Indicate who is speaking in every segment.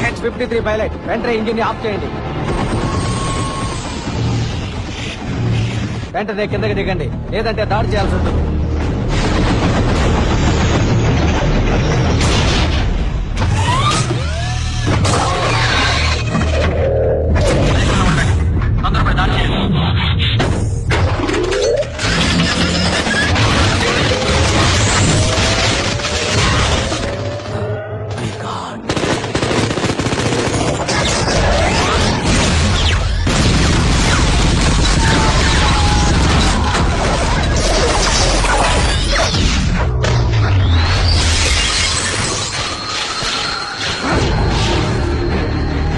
Speaker 1: H-53 pilot వెంటనే engine of చేయండి. వెంటనే కిందకి దిగండి, లేదంటే దాడి చేయాల్సి ఉంటుంది.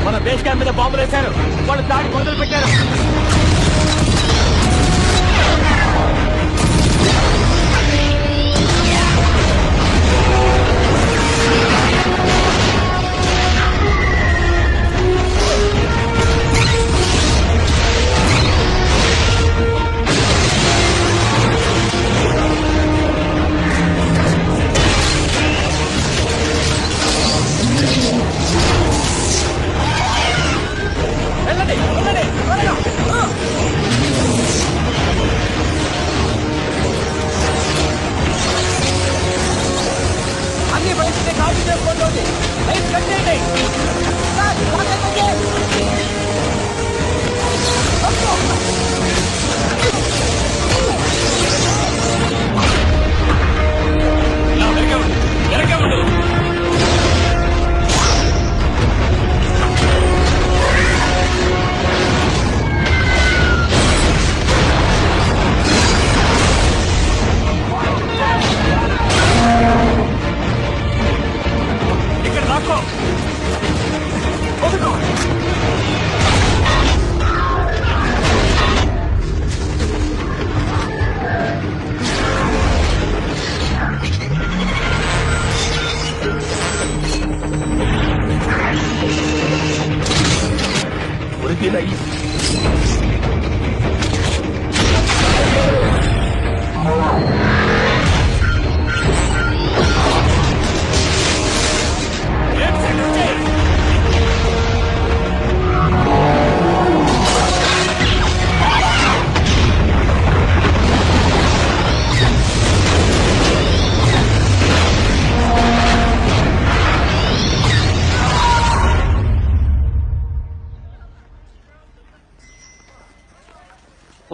Speaker 1: మన బేస్ క్యాంప్ మీద బాంబులు వేశారు. వాళ్ళు దాడి మొదలు పెట్టారు. అన్ని బయటనే కాపీ చేసుకోండి. లైట్ కట్ చేయండి. ఇక్కడ రాకో.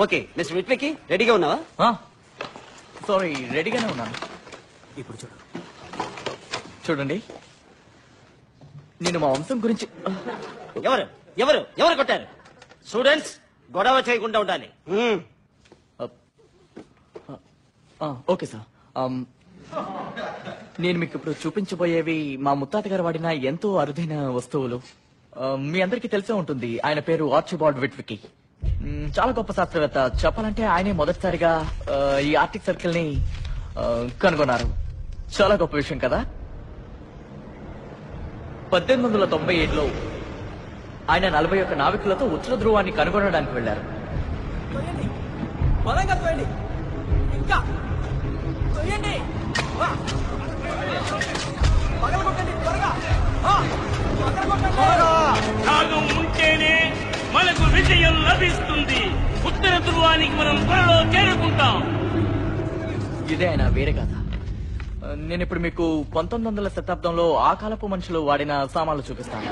Speaker 1: ఓకే మిస్టర్ విట్వికి రెడీగా ఉన్నావా?
Speaker 2: సారీ, రెడీగానే ఉన్నాను.
Speaker 1: ఇప్పుడు
Speaker 2: చూడండి, నేను మా వంశం గురించి.
Speaker 3: ఎవరు ఎవరు ఎవరు కొట్టారు? స్టూడెంట్స్ గొడవ చేయకుండా ఉండాలి.
Speaker 2: Okay sir. నేను మీకు ఇప్పుడు చూపించబోయేవి మా ముత్తాత గారు వాడిన ఎంతో అరుదైన వస్తువులు. మీ అందరికీ తెలిసే ఉంటుంది, ఆయన పేరు ఆర్చిబాల్డ్ విట్వికి. చాలా గొప్ప శాస్త్రవేత్త. చెప్పాలంటే ఆయనే మొదటిసారిగా ఈ ఆర్టిక్ సర్కిల్ ని కనుగొన్నారు. చాలా గొప్ప విషయం కదా. 1897లో ఆయన 41 నావికులతో ఉత్తర ధ్రువాన్ని కనుగొనడానికి వెళ్లారు.
Speaker 4: త్యాగం ఉంటేనే మనకు విజయం లభిస్తుంది. ఉత్తర ధ్రువానికి మనం త్వరలో చేరుకుంటాం.
Speaker 2: ఇదే ఆయన వేరే కథ. నేను ఇప్పుడు మీకు 1900 శతాబ్దంలో ఆ కాలపు మనుషులు వాడిన సామాన్లు చూపిస్తాను.